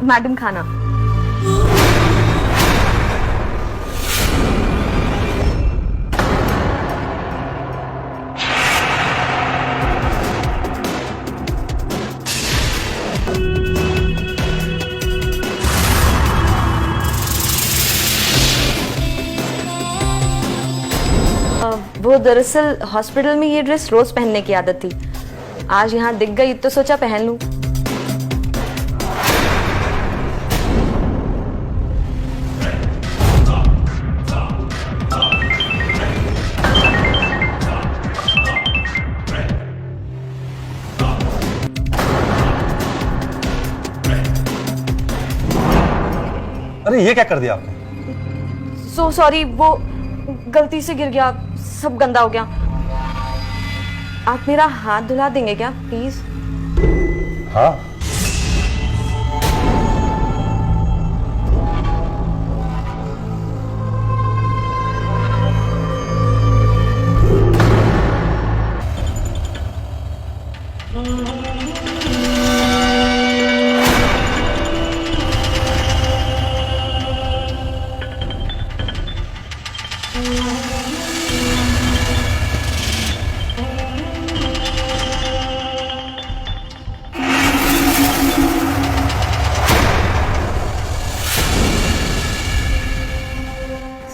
Madam खाना। वो दरअसल हॉस्पिटल में ये ड्रेस रोज पहनने की आदत थी। आज यहाँ दिख गई तो सोचा पहन लूं। अरे ये क्या कर दिया आपने? सो सॉरी, वो गलती से गिर गया, सब गंदा हो गया। आप मेरा हाथ धुला देंगे क्या प्लीज? हाँ।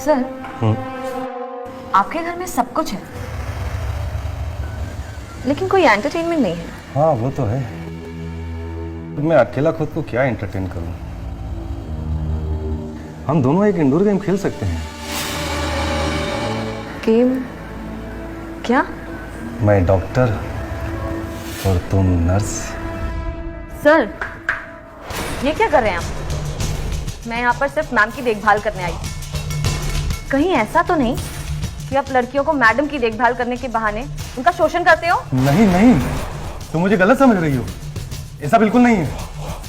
सर, आपके घर में सब कुछ है, लेकिन कोई एंटरटेनमेंट नहीं है। हाँ वो तो है, तो मैं अकेला खुद को क्या एंटरटेन करूं? हम दोनों एक इंडोर गेम खेल सकते हैं। गेम? क्या? मैं डॉक्टर और तुम नर्स। सर, ये क्या कर रहे हैं आप? मैं यहाँ पर सिर्फ मैम की देखभाल करने आई। कहीं ऐसा तो नहीं कि आप लड़कियों को मैडम की देखभाल करने के बहाने उनका शोषण करते हो? नहीं नहीं, तुम मुझे गलत समझ रही हो। ऐसा बिल्कुल नहीं है,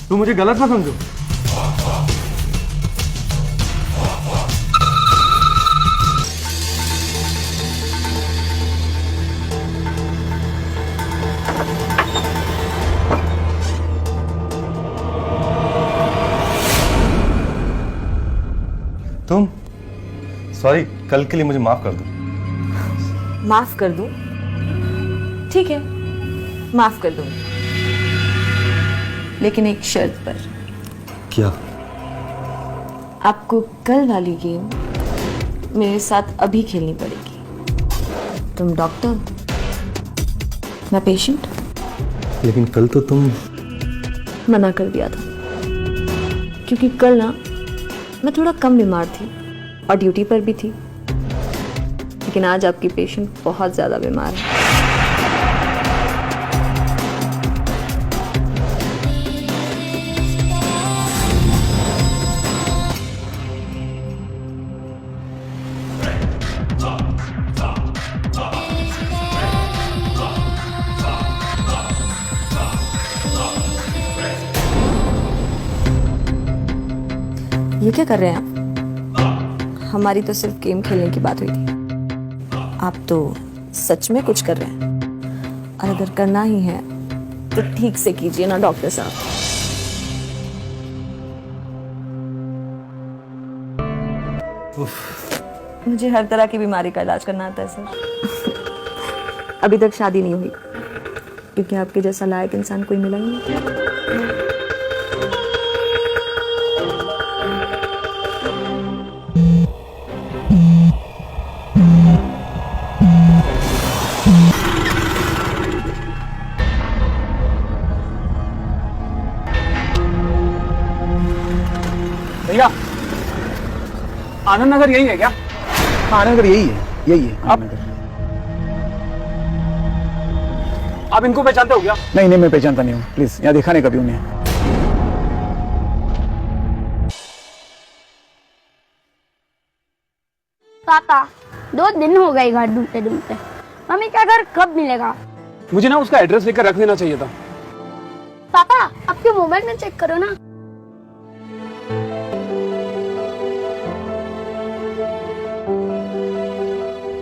तुम मुझे गलत मत समझो। तुम सॉरी, कल के लिए मुझे माफ कर दो। माफ कर दूं? ठीक है, माफ कर दूंगी, लेकिन एक शर्त पर। क्या? आपको कल वाली गेम मेरे साथ अभी खेलनी पड़ेगी। तुम डॉक्टर, मैं पेशेंट। लेकिन कल तो तुम। मना कर दिया था, क्योंकि कल ना मैं थोड़ा कम बीमार थी और ड्यूटी पर भी थी, लेकिन आज आपकी पेशेंट बहुत ज्यादा बीमार है। ये क्या कर रहे हैं आप? हमारी तो सिर्फ गेम खेलने की बात हुई थी, आप तो सच में कुछ कर रहे हैं। और अगर करना ही है तो ठीक से कीजिए ना डॉक्टर साहब। मुझे हर तरह की बीमारी का इलाज करना आता है सर। अभी तक शादी नहीं हुई, क्योंकि आपके जैसा लायक इंसान कोई मिला ही नहीं। भैया, आनंद नगर यही है क्या? आनंद नगर यही है, यही है आप इनको पहचानते हो क्या? नहीं नहीं, मैं पहचानता नहीं हूँ, प्लीज यहाँ देखा नहीं कभी उन्हें। पापा, 2 दिन हो गए घर ढूंढते ढूंढते। मम्मी का घर कब मिलेगा? मुझे ना उसका एड्रेस लेकर रख देना चाहिए था। पापा, आपके मोबाइल में चेक करो ना।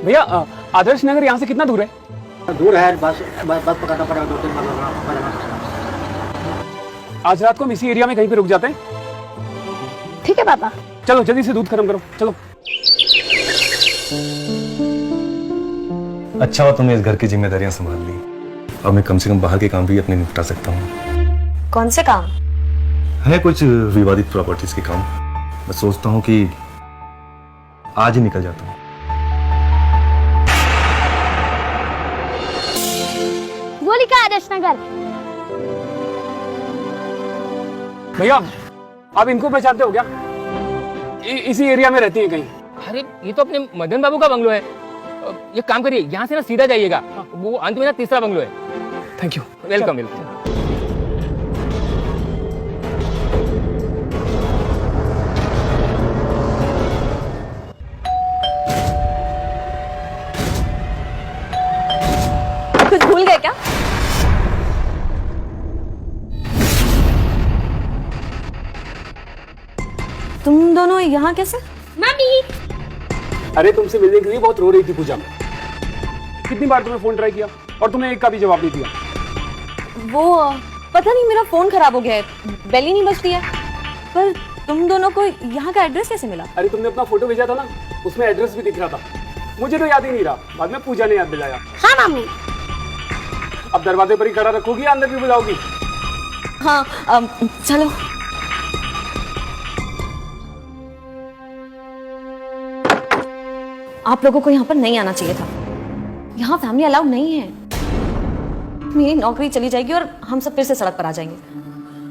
भैया, आदर्श नगर यहाँ से कितना दूर है? दूर है, बस पकड़ना पड़ेगा 2-3 बार। आज रात को हम इसी एरिया में कहीं पे रुक जाते हैं। ठीक है पापा। चलो जल्दी से दूध गर्म करो, चलो। अच्छा हुआ तुमने इस घर की जिम्मेदारियां संभाल ली। अब मैं कम से कम बाहर के काम भी अपने निपटा सकता हूँ। कौन से काम? है कुछ विवादित प्रॉपर्टीज के काम। मैं सोचता हूँ कि आज ही निकल जाता हूँ। वो लिखा आदर्श नगर। भैया आप इनको पहचानते हो क्या? इसी एरिया में रहती है कहीं। अरे ये तो अपने मदन बाबू का बंगलो है। ये काम करिए, यहाँ से ना सीधा जाइएगा, वो अंत में ना तीसरा बंगलो है। Thank you. Welcome welcome. कुछ भूल गए क्या? तुम दोनों यहाँ कैसे? मम्मी। अरे तुमसे मिलने के लिए बहुत रो रही थी पूजा। कितनी बार तुम्हें फोन ट्राई किया और तुमने एक का भी जवाब नहीं दिया। वो पता नहीं, मेरा फोन खराब हो गया है, बेल ही नहीं बजती है। पर तुम दोनों को यहाँ का एड्रेस कैसे मिला? अरे तुमने अपना फोटो भेजा था ना, उसमें एड्रेस भी दिख रहा था। मुझे तो याद ही नहीं रहा, बाद में पूजा ने याद दिलाया। हाँ मम्मी। अब दरवाजे पर ही खड़ा रखोगी या अंदर भी बुलाओगी? हाँ चलो। आप लोगों को यहाँ पर नहीं आना चाहिए था। यहाँ फैमिली अलाउड नहीं है। मेरी नौकरी चली जाएगी और हम सब फिर से सड़क पर आ जाएंगे।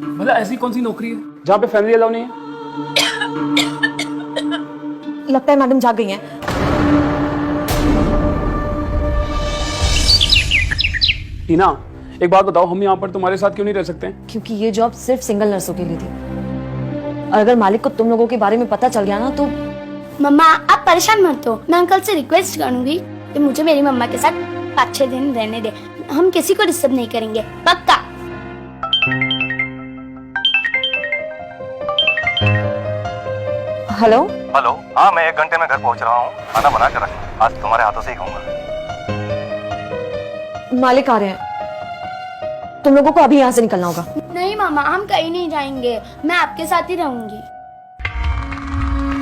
मतलब ऐसी कौन सी नौकरी है जहाँ पे फैमिली अलाउ नहीं है? लगता है मैडम जाग गई हैं। टीना एक बात बताओ, हम यहाँ पर तुम्हारे साथ क्यों नहीं रह सकते? क्योंकि ये जॉब सिर्फ सिंगल नर्सों के लिए थी, और अगर मालिक को तुम लोगों के बारे में पता चल गया ना तो। मम्मा आप परेशान मत हो, मैं अंकल से रिक्वेस्ट करूंगी कि मुझे मेरी मम्मा के साथ 5-6 दिन रहने दे। हम किसी को डिस्टर्ब नहीं करेंगे, पक्का। हेलो। हाँ मैं 1 घंटे में घर पहुंच रहा हूँ। खाना बना कर रख, आज तुम्हारे हाथों से ही खाऊंगा। मालिक आ रहे हैं, तुम लोगों को अभी यहाँ से निकलना होगा। नहीं मामा, हम कहीं नहीं जाएंगे, मैं आपके साथ ही रहूंगी।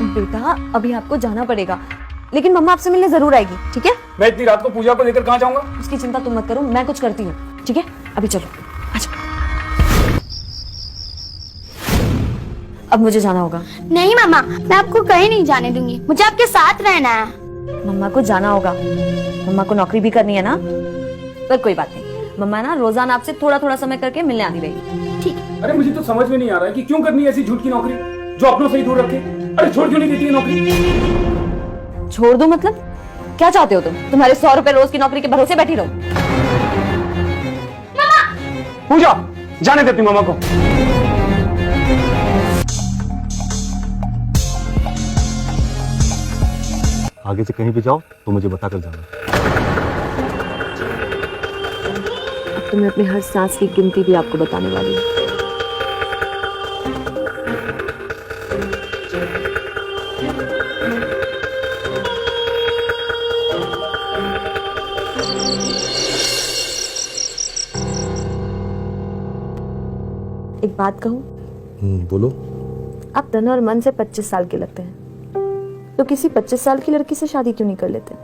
बेटा अभी आपको जाना पड़ेगा, लेकिन मम्मा आपसे मिलने जरूर आएगी, ठीक है? मैं इतनी रात को पूजा को लेकर कहाँ जाऊंगा? उसकी चिंता तुम मत करो, मैं कुछ करती हूँ, ठीक है? अभी चलो, अच्छा। अब मुझे जाना होगा। नहीं मामा, मैं आपको कहीं नहीं जाने दूंगी, मुझे आपके साथ रहना है। मम्मा को जाना होगा, मम्मा को नौकरी भी करनी है ना। पर कोई बात नहीं, मम्मा ना रोजाना आपसे थोड़ा थोड़ा समय करके मिलने आती रहेगी, ठीक? अरे मुझे तो समझ में नहीं आ रहा है कि क्यों करनी है ऐसी झूठ की नौकरी जो अपनों से ही दूर रखे। अरे छोड़ क्यों नहीं देती है नौकरी? छोड़ दो मतलब? क्या चाहते हो तुम? तुम्हारे 100 रुपए रोज की नौकरी के भरोसे बैठी रहो? पूजा जाने देती मामा को। आगे से कहीं भी जाओ तो मुझे बता कर जाना। अब तो मैं अपनी हर सांस की गिनती भी आपको बताने वाली हूँ। एक बात कहूँ? बोलो। आप तन और मन से 25 साल के लगते हैं, तो किसी 25 साल की लड़की से शादी क्यों नहीं कर लेते?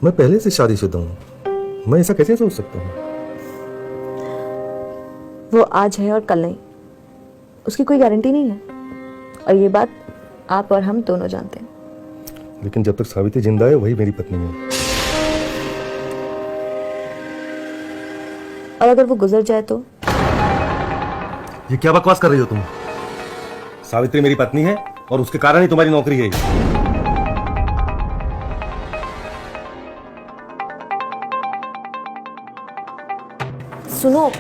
मैं पहले से शादीशुदा हूँ, मैं ऐसा कैसे सोच सकता हूँ? वो आज है और कल नहीं, उसकी कोई गारंटी नहीं है, और ये बात आप और हम दोनों जानते हैं। लेकिन जब तक सावित्री जिंदा है वही मेरी पत्नी है। और अगर वो गुजर जाए तो? ये क्या बकवास कर रही हो तुम? सावित्री मेरी पत्नी है और उसके कारण ही तुम्हारी नौकरी है। सुनो,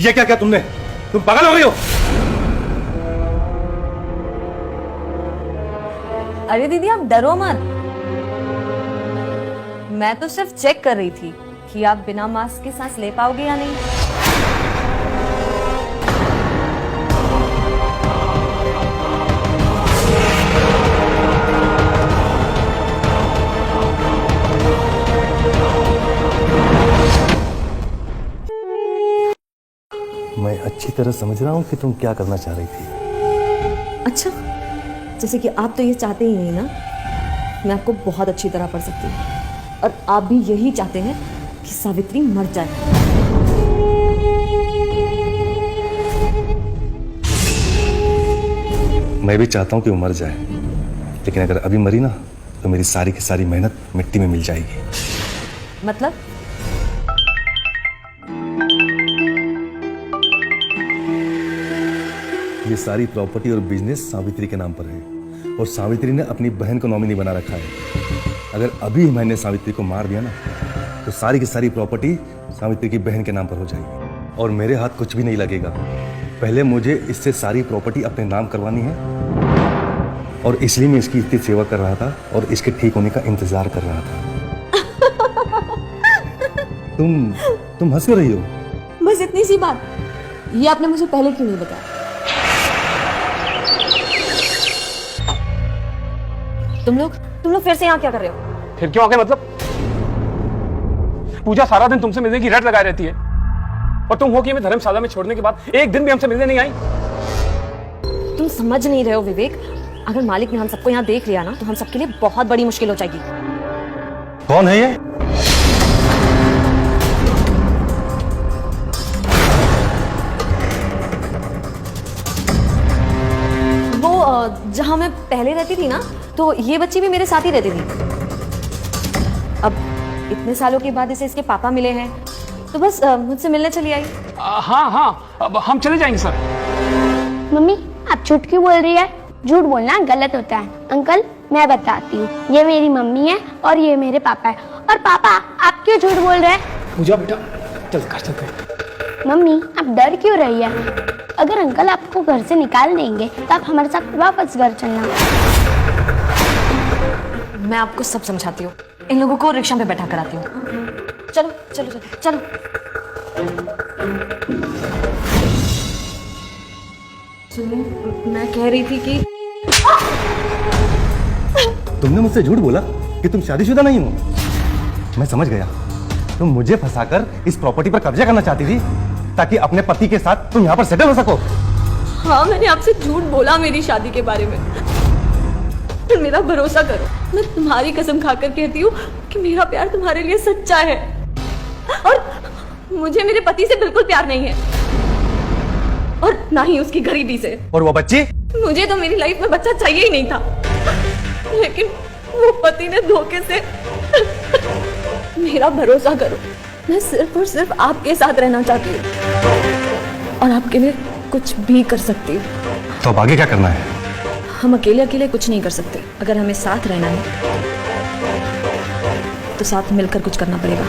ये क्या क्या तुमने? तुम पागल हो गई हो? अरे दीदी आप डरो मत, मैं तो सिर्फ चेक कर रही थी कि आप बिना मास्क के सांस ले पाओगे या नहीं। मैं अच्छी तरह समझ रहा हूँ कि तुम क्या करना चाह रही थी। अच्छा, जैसे कि आप तो ये चाहते ही नहीं ना मैं आपको बहुत अच्छी तरह पढ़ सकती हूँ, और आप भी यही चाहते हैं कि सावित्री मर जाए। मैं भी चाहता हूँ कि वो मर जाए, लेकिन अगर अभी मरी ना तो मेरी सारी की सारी मेहनत मिट्टी में मिल जाएगी। मतलब ये सारी प्रॉपर्टी और बिजनेस सावित्री के नाम पर है, और सावित्री ने अपनी बहन को नॉमिनी बना रखा है। अगर अभी मैंने सावित्री को मार दिया ना तो सारी की सारी प्रॉपर्टी सावित्री की बहन के नाम पर हो जाएगी, और मेरे हाथ कुछ भी नहीं लगेगा। पहले मुझे इससे सारी प्रॉपर्टी अपने नाम करवानी है, और इसलिए मैं इसकी इतनी सेवा कर रहा था और इसके ठीक होने का इंतजार कर रहा था। तुम हंस क्यों रही हो? बस इतनी सी बात, ये आपने मुझे पहले क्यों नहीं बताया? तुम लोग फिर से यहाँ क्या कर रहे हो? फिर क्यों आ गए मतलब? पूजा सारा दिन तुमसे मिलने की रट लगाए रहती है, और तुम हो कि हमें धर्मशाला में छोड़ने के बाद एक दिन भी हमसे मिलने नहीं आई। तुम समझ नहीं रहे हो विवेक, अगर मालिक ने हम सबको यहाँ देख लिया ना तो हम सबके लिए बहुत बड़ी मुश्किल हो जाएगी। कौन है ये? वो जहाँ मैं पहले रहती थी ना, तो ये बच्ची भी मेरे साथ ही रहती थी। अब इतने सालों के बाद इसे इसके पापा मिले हैं, तो बस मुझसे मिलने चली आई। हाँ हाँ, अब हम चले जाएंगे सर। मम्मी आप झूठ क्यों बोल रही है? झूठ बोलना गलत होता है। अंकल मैं बताती हूँ, ये मेरी मम्मी है और ये मेरे पापा है। और पापा आप क्यों झूठ बोल रहे हैं? पूजा बेटा चल घर चलते हैं। मम्मी आप डर क्यों रही है? अगर अंकल आपको घर से निकाल देंगे तो आप हमारे साथ वापस घर चलना। मैं आपको सब समझाती हूँ, इन लोगों को रिक्शा में बैठा कराती हूँ। चलो चलो चलो चलो। चलो, मैं कह रही थी कि तुमने मुझसे झूठ बोला कि तुम शादीशुदा नहीं हो। मैं समझ गया, तुम मुझे फंसाकर इस प्रॉपर्टी पर कब्जा करना चाहती थी ताकि अपने पति के साथ तुम यहाँ पर सेटल हो सको। हाँ मैंने आपसे झूठ बोला मेरी शादी के बारे में, पर मेरा भरोसा करो, मैं तुम्हारी कसम खाकर कहती हूँ कि मेरा प्यार तुम्हारे लिए सच्चा है, और मुझे मेरे पति से बिल्कुल प्यार नहीं है, और ना ही उसकी गरीबी से। और वो बच्ची? मुझे तो मेरी लाइफ में बच्चा चाहिए ही नहीं था, लेकिन वो पति ने धोखे से मेरा भरोसा करो, मैं सिर्फ और सिर्फ आपके साथ रहना चाहती हूँ और आपके लिए कुछ भी कर सकती हूँ। तो अब आगे क्या करना है? हम अकेले अकेले कुछ नहीं कर सकते, अगर हमें साथ रहना है तो साथ मिलकर कुछ करना पड़ेगा।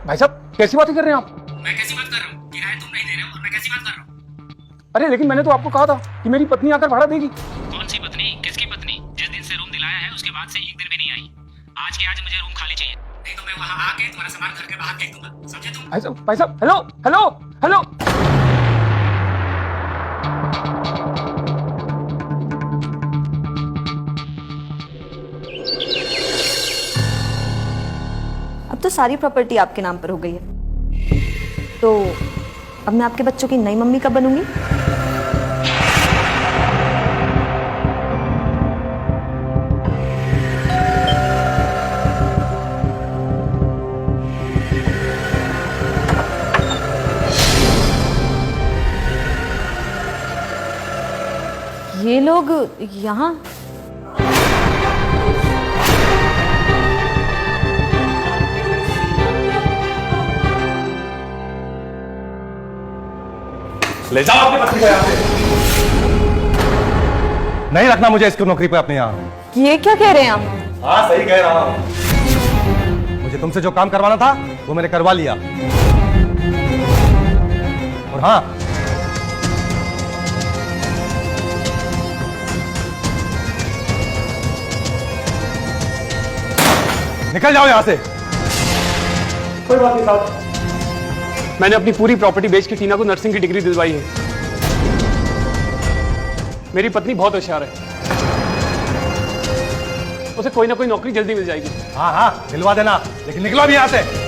भाई साहब कैसी बातें कर रहे हैं आप? मैं कैसी बात कर रहा हूँ? किराया तुमने अरे लेकिन मैंने तो आपको कहा था कि मेरी पत्नी आकर भाड़ा देगी। कौन सी पत्नी? किसकी पत्नी? जिस दिन से रूम दिलाया है उसके बाद से एक दिन भी नहीं आई। आज के आज मुझे रूम खाली चाहिए, नहीं तो मैं वहां आके तुम्हारा सामान घर के बाहर फेंक दूंगा, समझे तुम? भाई साहब, हेलो हेलो हेलो। अब तो सारी प्रॉपर्टी आपके नाम पर हो गई है, तो अब मैं आपके बच्चों की नई मम्मी कब बनूंगी? ये लोग यहाँ? ले जाओ अपनी पत्नी को यहाँ से। नहीं रखना मुझे इसको नौकरी पे अपने यहाँ। ये क्या कह रहे हैं आप? हाँ सही कह रहा हूँ। मुझे तुमसे जो काम करवाना था वो मैंने करवा लिया। और हाँ, निकल जाओ यहां से। कोई बात नहीं साहब, मैंने अपनी पूरी प्रॉपर्टी बेच के टीना को नर्सिंग की डिग्री दिलवाई है। मेरी पत्नी बहुत होशियार है, उसे कोई ना कोई नौकरी जल्दी मिल जाएगी। हाँ हाँ दिलवा देना, लेकिन निकलो भी यहां से।